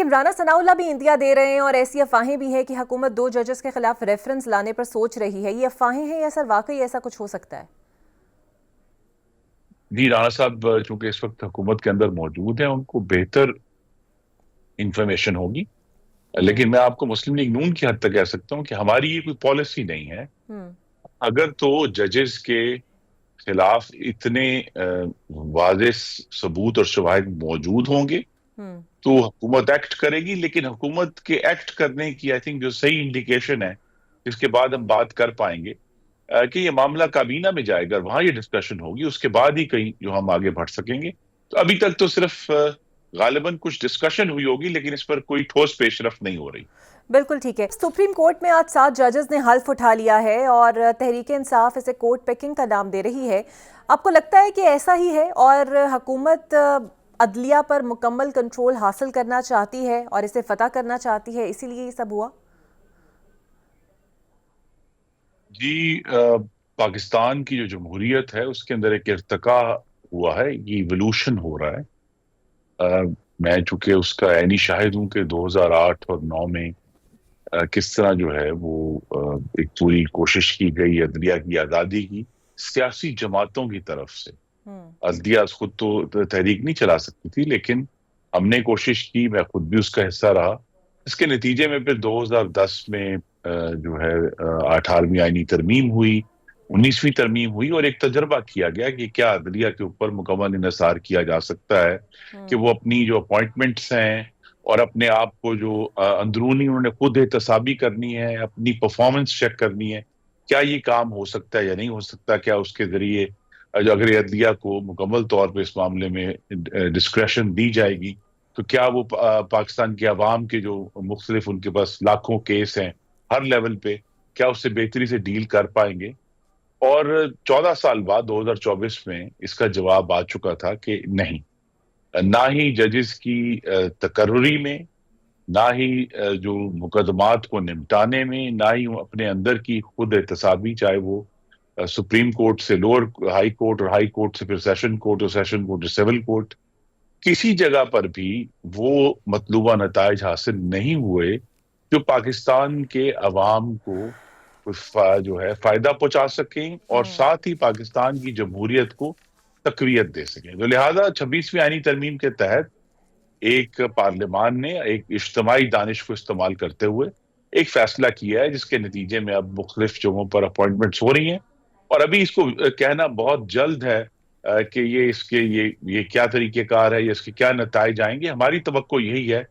لیکن رانا ثناءاللہ بھی اندیا دے رہے ہیں اور ایسی افواہیں بھی ہیں کہ حکومت 2 ججز کے خلاف ریفرنس لانے پر سوچ رہی ہے. یہ افواہیں ہیں یا سر واقعی ایسا کچھ ہو سکتا ہے؟ جی، رانا صاحب چونکہ اس وقت حکومت کے اندر موجود ہیں، ان کو بہتر انفارمیشن ہوگی. لیکن میں آپ کو مسلم لیگ نون کی حد تک کہہ سکتا ہوں کہ ہماری یہ کوئی پالیسی نہیں ہے. اگر تو ججز کے خلاف اتنے واضح ثبوت اور شواہد موجود ہوں گے تو حکومت ایکٹ کرے گی. لیکن حکومت کے ایکٹ کرنے کی آئی تھنک جو صحیح انڈیکیشن ہے، جس کے بعد ہم بات کر پائیں گے کہ یہ معاملہ کابینہ میں جائے گا، وہاں یہ ڈسکشن ہوگی، اس کے بعد ہی کہیں جو ہم آگے بڑھ سکیں گے. تو ابھی تک تو صرف غالباً کچھ ڈسکشن ہوئی ہوگی، لیکن اس پر کوئی ٹھوس پیش رفت نہیں ہو رہی. بالکل ٹھیک ہے. سپریم کورٹ میں آج 7 ججز نے حلف اٹھا لیا ہے اور تحریک انصاف اسے کورٹ پیکنگ کا نام دے رہی ہے. آپ کو لگتا ہے کہ ایسا ہی ہے اور حکومت عدلیہ پر مکمل کنٹرول حاصل کرنا چاہتی ہے اور اسے فتح کرنا چاہتی ہے، اسی لیے یہ سب ہوا؟ جی، پاکستان کی جو جمہوریت ہے اس کے اندر ایک ارتقا ہوا ہے، یہ ایولوشن ہو رہا ہے. میں چونکہ اس کا عینی شاہد ہوں کہ 2008 اور 2009 میں کس طرح جو ہے وہ ایک پوری کوشش کی گئی عدلیہ کی آزادی کی سیاسی جماعتوں کی طرف سے. عدلیہ خود تو تحریک نہیں چلا سکتی تھی، لیکن ہم نے کوشش کی، میں خود بھی اس کا حصہ رہا. اس کے نتیجے میں پھر 2010 میں جو ہے 18ویں آئینی ترمیم ہوئی، 19ویں ترمیم ہوئی، اور ایک تجربہ کیا گیا کہ کیا عدلیہ کے اوپر مکمل انحصار کیا جا سکتا ہے کہ وہ اپنی جو اپوائنٹمنٹس ہیں اور اپنے آپ کو جو اندرونی انہوں نے خود احتسابی کرنی ہے، اپنی پرفارمنس چیک کرنی ہے، کیا یہ کام ہو سکتا ہے یا نہیں ہو سکتا. کیا اس کے ذریعے اگر عدلیہ کو مکمل طور پہ اس معاملے میں ڈسکریشن دی جائے گی تو کیا وہ پاکستان کے عوام کے جو مختلف ان کے پاس لاکھوں کیس ہیں ہر لیول پہ، کیا اس سے بہتری سے ڈیل کر پائیں گے. اور 14 سال بعد 2024 میں اس کا جواب آ چکا تھا کہ نہیں. نہ ہی ججز کی تقرری میں، نہ ہی جو مقدمات کو نمٹانے میں، نہ ہی اپنے اندر کی خود احتسابی، چاہے وہ سپریم کورٹ سے لوور ہائی کورٹ اور ہائی کورٹ سے پھر سیشن کورٹ اور سیشن کورٹ سے سول کورٹ، کسی جگہ پر بھی وہ مطلوبہ نتائج حاصل نہیں ہوئے جو پاکستان کے عوام کو جو ہے فائدہ پہنچا سکیں اور ساتھ ہی پاکستان کی جمہوریت کو تقویت دے سکیں. تو لہٰذا 26ویں آئینی ترمیم کے تحت ایک پارلیمان نے ایک اجتماعی دانش کو استعمال کرتے ہوئے ایک فیصلہ کیا ہے، جس کے نتیجے میں اب مختلف جگہوں پر اپوائنٹمنٹس ہو رہی ہیں. اور ابھی اس کو کہنا بہت جلد ہے کہ یہ کیا طریقہ کار ہے یا اس کے کیا نتائج آئیں گے. ہماری توقع یہی ہے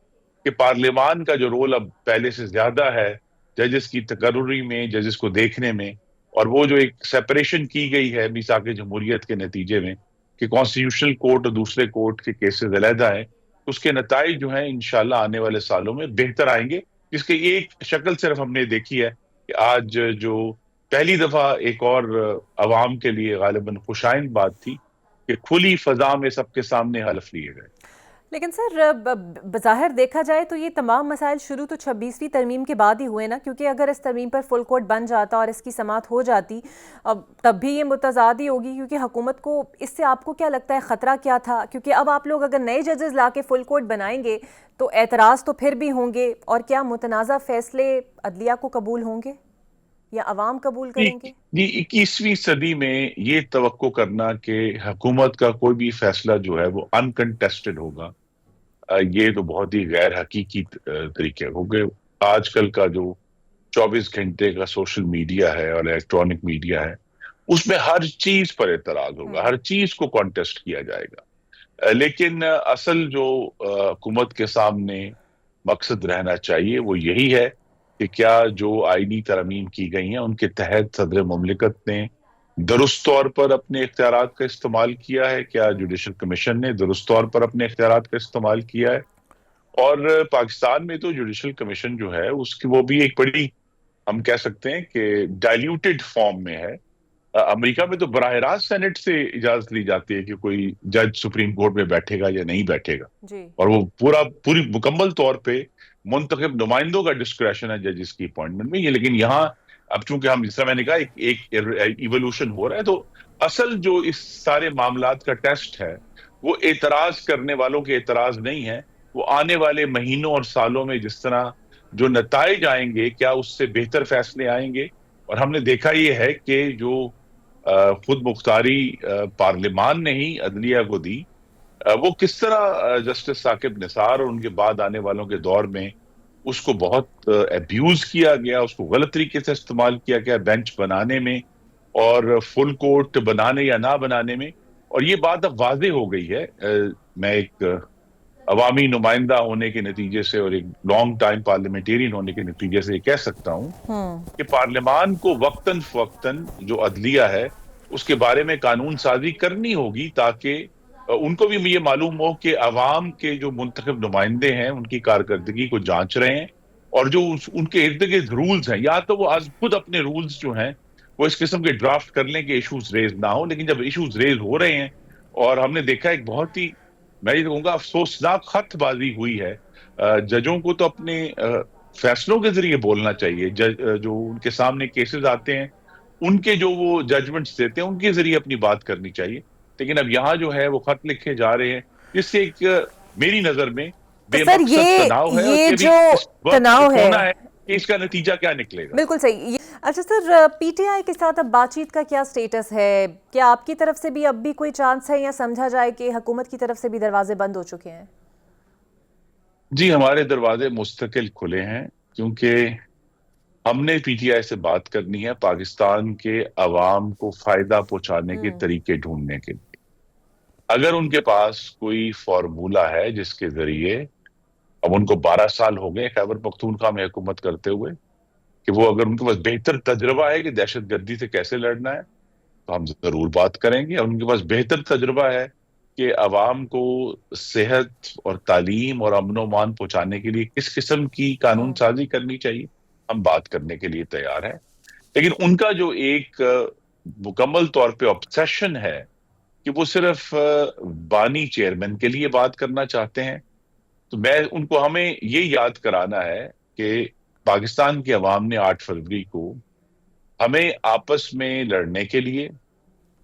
کہ پارلیمان کا جو رول اب پہلے سے زیادہ ہے ججز کی تقرری میں، ججز کو دیکھنے میں، اور وہ جو ایک سیپریشن کی گئی ہے میثاق جمہوریت کے نتیجے میں کہ کانسٹیٹیوشنل کورٹ اور دوسرے کورٹ کے کیسز علیحدہ ہیں، اس کے نتائج جو ہیں انشاءاللہ آنے والے سالوں میں بہتر آئیں گے. جس کی ایک شکل صرف ہم نے دیکھی ہے کہ آج جو پہلی دفعہ ایک اور عوام کے لیے غالباً خوشائند بات تھی کہ کھلی فضا میں سب کے سامنے حلف لیے گئے. لیکن سر بظاہر دیکھا جائے تو یہ تمام مسائل شروع تو 26ویں ترمیم کے بعد ہی ہوئے نا، کیونکہ اگر اس ترمیم پر فل کورٹ بن جاتا اور اس کی سماعت ہو جاتی تب بھی یہ متضاد ہی ہوگی. کیونکہ حکومت کو اس سے آپ کو کیا لگتا ہے خطرہ کیا تھا؟ کیونکہ اب آپ لوگ اگر نئے ججز لا کے فل کورٹ بنائیں گے تو اعتراض تو پھر بھی ہوں گے، اور کیا متنازع فیصلے عدلیہ کو قبول ہوں گے یا عوام قبول کریں گے؟ جی، 21ویں صدی میں یہ توقع کرنا کہ حکومت کا کوئی بھی فیصلہ جو ہے وہ انکنٹیسٹڈ ہوگا، یہ تو بہت ہی غیر حقیقی طریقے ہو گئے. آج کل کا جو 24 گھنٹے کا سوشل میڈیا ہے اور الیکٹرانک میڈیا ہے، اس میں ہر چیز پر اعتراض ہوگا، ہر چیز کو کانٹیسٹ کیا جائے گا. لیکن اصل جو حکومت کے سامنے مقصد رہنا چاہیے وہ یہی ہے کہ کیا جو آئینی ترامیم کی گئی ہیں ان کے تحت صدر مملکت نے درست طور پر اپنے اختیارات کا استعمال کیا ہے، کیا جوڈیشل کمیشن نے درست طور پر اپنے اختیارات کا استعمال کیا ہے. اور پاکستان میں تو جوڈیشل کمیشن جو ہے اس کی وہ بھی ایک بڑی، ہم کہہ سکتے ہیں کہ ڈائلیوٹڈ فارم میں ہے. امریکہ میں تو براہ راست سینٹ سے اجازت لی جاتی ہے کہ کوئی جج سپریم کورٹ میں بیٹھے گا یا نہیں بیٹھے گا، اور وہ پوری مکمل طور پہ منتخب نمائندوں کا ڈسکریشن ہے ججز کی اپوائنٹمنٹ میں. لیکن یہاں اب چونکہ ہم جس طرح میں نے کہا ایک ایوولوشن ہو رہا ہے، تو اصل جو اس سارے معاملات کا ٹیسٹ ہے وہ اعتراض کرنے والوں کے اعتراض نہیں ہے، وہ آنے والے مہینوں اور سالوں میں جس طرح جو نتائج آئیں گے کیا اس سے بہتر فیصلے آئیں گے. اور ہم نے دیکھا یہ ہے کہ جو خود مختاری پارلیمان نے ہی عدلیہ کو دی، وہ کس طرح جسٹس ثاقب نثار اور ان کے بعد آنے والوں کے دور میں اس کو بہت ابیوز کیا گیا، اس کو غلط طریقے سے استعمال کیا گیا بینچ بنانے میں اور فل کورٹ بنانے یا نہ بنانے میں. اور یہ بات اب واضح ہو گئی ہے. میں ایک عوامی نمائندہ ہونے کے نتیجے سے اور ایک لانگ ٹائم پارلیمنٹیرین ہونے کے نتیجے سے یہ کہہ سکتا ہوں کہ پارلیمان کو وقتاً فوقتاً جو عدلیہ ہے اس کے بارے میں قانون سازی کرنی ہوگی، تاکہ ان کو بھی یہ معلوم ہو کہ عوام کے جو منتخب نمائندے ہیں ان کی کارکردگی کو جانچ رہے ہیں، اور جو ان کے ارد گرد رولز ہیں یا تو وہ آج خود اپنے رولز جو ہیں وہ اس قسم کے ڈرافٹ کر لیں کہ ایشوز ریز نہ ہو. لیکن جب ایشوز ریز ہو رہے ہیں، اور ہم نے دیکھا ایک بہت ہی، میں یہ کہوں گا، افسوسناک خط بازی ہوئی ہے. ججوں کو تو اپنے فیصلوں کے ذریعے بولنا چاہیے. جو ان کے سامنے کیسز آتے ہیں ان کے جو وہ ججمنٹس دیتے ہیں ان کے ذریعے اپنی بات کرنی چاہیے. لیکن اب یہاں جو ہے وہ خط لکھے جا رہے ہیں جس سے ایک میری نظر میں تو بے سر مقصد تناؤ ہے، اور یہ کہ بھی جو اس وقت تناؤ ہے، ہونا ہے کہ اس کا نتیجہ کیا نکلے گا. بالکل صحیح. اچھا سر، پی ٹی آئی کے ساتھ اب بات چیت کا کیا سٹیٹس ہے؟ کیا آپ کی طرف سے بھی اب بھی کوئی چانس ہے، یا سمجھا جائے کہ حکومت کی طرف سے بھی دروازے بند ہو چکے ہیں؟ جی، ہمارے دروازے مستقل کھلے ہیں، کیونکہ ہم نے پی ٹی آئی سے بات کرنی ہے پاکستان کے عوام کو فائدہ پہنچانے کے طریقے ڈھونڈنے کے لیے. اگر ان کے پاس کوئی فارمولا ہے جس کے ذریعے، اب ان کو 12 سال ہو گئے خیبر پختونخوا میں حکومت کرتے ہوئے، کہ وہ اگر ان کے پاس بہتر تجربہ ہے کہ دہشت گردی سے کیسے لڑنا ہے تو ہم ضرور بات کریں گے. اور ان کے پاس بہتر تجربہ ہے کہ عوام کو صحت اور تعلیم اور امن و امان پہنچانے کے لیے کس قسم کی قانون سازی کرنی چاہیے، ہم بات کرنے کے لیے تیار ہیں. لیکن ان کا جو ایک مکمل طور پہ obsession ہے کہ وہ صرف بانی چیئرمین کے لیے بات کرنا چاہتے ہیں، تو ہمیں یہ یاد کرانا ہے کہ پاکستان کے عوام نے 8 فروری کو ہمیں آپس میں لڑنے کے لیے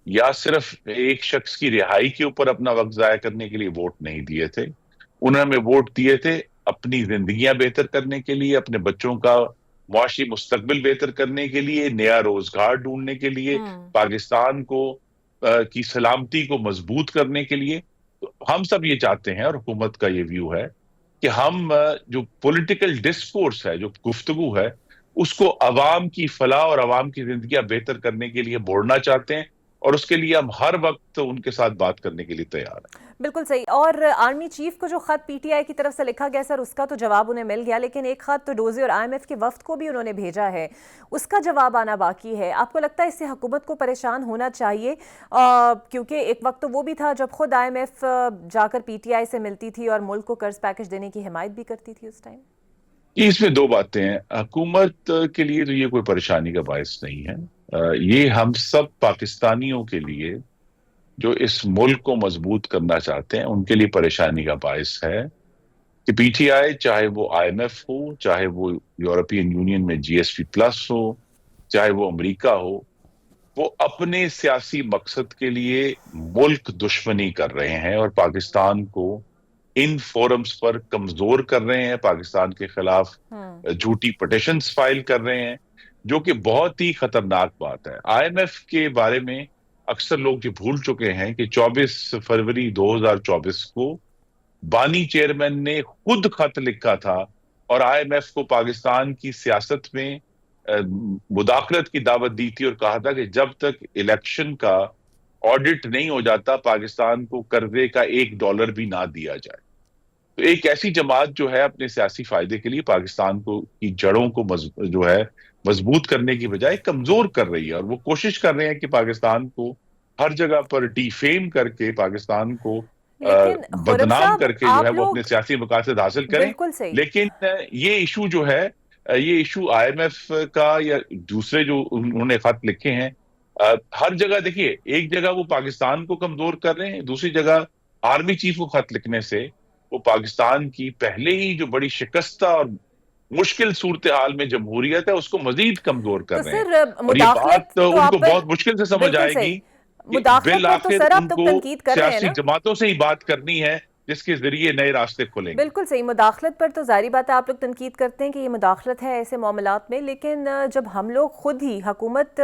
یا صرف ایک شخص کی رہائی کے اوپر اپنا وقت ضائع کرنے کے لیے ووٹ نہیں دیے تھے. انہوں نے ہمیں ووٹ دیے تھے اپنی زندگیاں بہتر کرنے کے لیے، اپنے بچوں کا معاشی مستقبل بہتر کرنے کے لیے، نیا روزگار ڈھونڈنے کے لیے، پاکستان کی سلامتی کو مضبوط کرنے کے لیے. تو ہم سب یہ چاہتے ہیں، اور حکومت کا یہ ویو ہے کہ ہم جو پولیٹیکل ڈسکورس ہے، جو گفتگو ہے، اس کو عوام کی فلاح اور عوام کی زندگیاں بہتر کرنے کے لیے موڑنا چاہتے ہیں، اور اس کے لیے ہم ہر وقت ان کے ساتھ بات کرنے کے لیے تیار ہیں. بالکل صحیح. اور آرمی چیف کو جو خط پی ٹی آئی کی طرف سے لکھا گیا سر، اس کا تو جواب انہیں مل گیا، لیکن ایک خط تو ڈوزی اور آئی ایم ایف کے وفد کو بھی انہوں نے بھیجا ہے، اس کا جواب آنا باقی ہے. آپ کو لگتا ہے اس سے حکومت کو پریشان ہونا چاہیے؟ کیونکہ ایک وقت تو وہ بھی تھا جب خود آئی ایم ایف جا کر پی ٹی آئی سے ملتی تھی اور ملک کو قرض پیکج دینے کی حمایت بھی کرتی تھی اس ٹائم. اس میں دو باتیں ہیں. حکومت کے لیے تو یہ کوئی پریشانی کا باعث نہیں ہے. یہ ہم سب پاکستانیوں کے لیے جو اس ملک کو مضبوط کرنا چاہتے ہیں ان کے لیے پریشانی کا باعث ہے کہ پی ٹی آئی، چاہے وہ آئی ایم ایف ہو، چاہے وہ یورپین یونین میں جی ایس پی پلس ہو، چاہے وہ امریکہ ہو، وہ اپنے سیاسی مقصد کے لیے ملک دشمنی کر رہے ہیں اور پاکستان کو ان فورمز پر کمزور کر رہے ہیں، پاکستان کے خلاف جھوٹی پٹیشنز فائل کر رہے ہیں، جو کہ بہت ہی خطرناک بات ہے. آئی ایم ایف کے بارے میں اکثر لوگ یہ بھول چکے ہیں کہ 24 فروری 2024 کو بانی چیئرمین نے خود خط لکھا تھا اور آئی ایم ایف کو پاکستان کی سیاست میں مداخلت کی دعوت دی تھی، اور کہا تھا کہ جب تک الیکشن کا آڈٹ نہیں ہو جاتا پاکستان کو قرضے کا $1 بھی نہ دیا جائے. تو ایک ایسی جماعت جو ہے اپنے سیاسی فائدے کے لیے پاکستان کو کی جڑوں کو جو ہے مضبوط کرنے کی بجائے کمزور کر رہی ہے، اور وہ کوشش کر رہے ہیں کہ پاکستان کو ہر جگہ پر ڈی فیم کر کے پاکستان کو لیکن خورم بدنام صاحب، کر کے جو ہے آپ وہ اپنے لوگ سیاسی مقاصد حاصل کریں. بالکل صحیح. لیکن یہ ایشو جو ہے، یہ ایشو آئی ایم ایف کا یا دوسرے جو انہوں نے خط لکھے ہیں، ہر جگہ دیکھیے، ایک جگہ وہ پاکستان کو کمزور کر رہے ہیں، دوسری جگہ آرمی چیف کو خط لکھنے سے وہ پاکستان کی پہلے ہی جو بڑی شکستہ اور مشکل صورتحال میں جمہوریت ہے اس کو مزید کمزور تو کر رہے ہیں. سر اور یہ مداخلت بات تو ان آپ کو پر بہت مشکل سے سمجھ بالکل آئے صحیح، گی کہ مداخلت پر تو بالآخر سر آپ ان تو کو تنقید کر رہے ہیں سیاسی نا. جماعتوں سے ہی بات کرنی ہے، جس کے ذریعے نئے راستے کھلیں گے. بالکل صحیح. مداخلت پر تو ظاہری بات ہے آپ لوگ تنقید کرتے ہیں کہ یہ مداخلت ہے ایسے معاملات میں، لیکن جب ہم لوگ خود ہی حکومت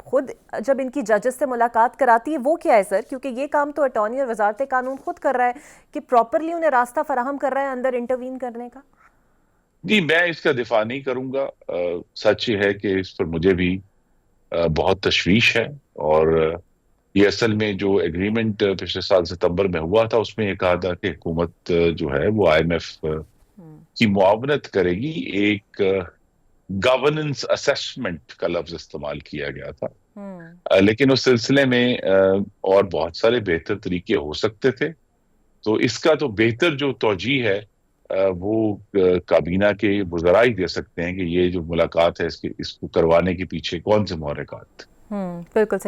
خود جب ان کی ججز سے ملاقات کراتی ہے وہ کیا ہے سر؟ کیونکہ یہ کام تو اٹارنی اور وزارت قانون خود کر رہا ہے کہ پراپرلی انہیں راستہ فراہم کر رہا ہے اندر انٹروین کرنے کا. جی میں اس کا دفاع نہیں کروں گا. سچ یہ ہے کہ اس پر مجھے بھی بہت تشویش ہے، اور یہ اصل میں جو ایگریمنٹ پچھلے سال ستمبر میں ہوا تھا اس میں یہ کہا تھا کہ حکومت جو ہے وہ آئی ایم ایف کی معاونت کرے گی. ایک گورننس اسیسمنٹ کا لفظ استعمال کیا گیا تھا، لیکن اس سلسلے میں اور بہت سارے بہتر طریقے ہو سکتے تھے. تو اس کا تو بہتر جو توجیہ ہے وہ کابینہ کے وزراء ہی دے سکتے ہیں کہ یہ جو ملاقات ہے اس کو کروانے کے پیچھے کون سے محرکات. بالکل.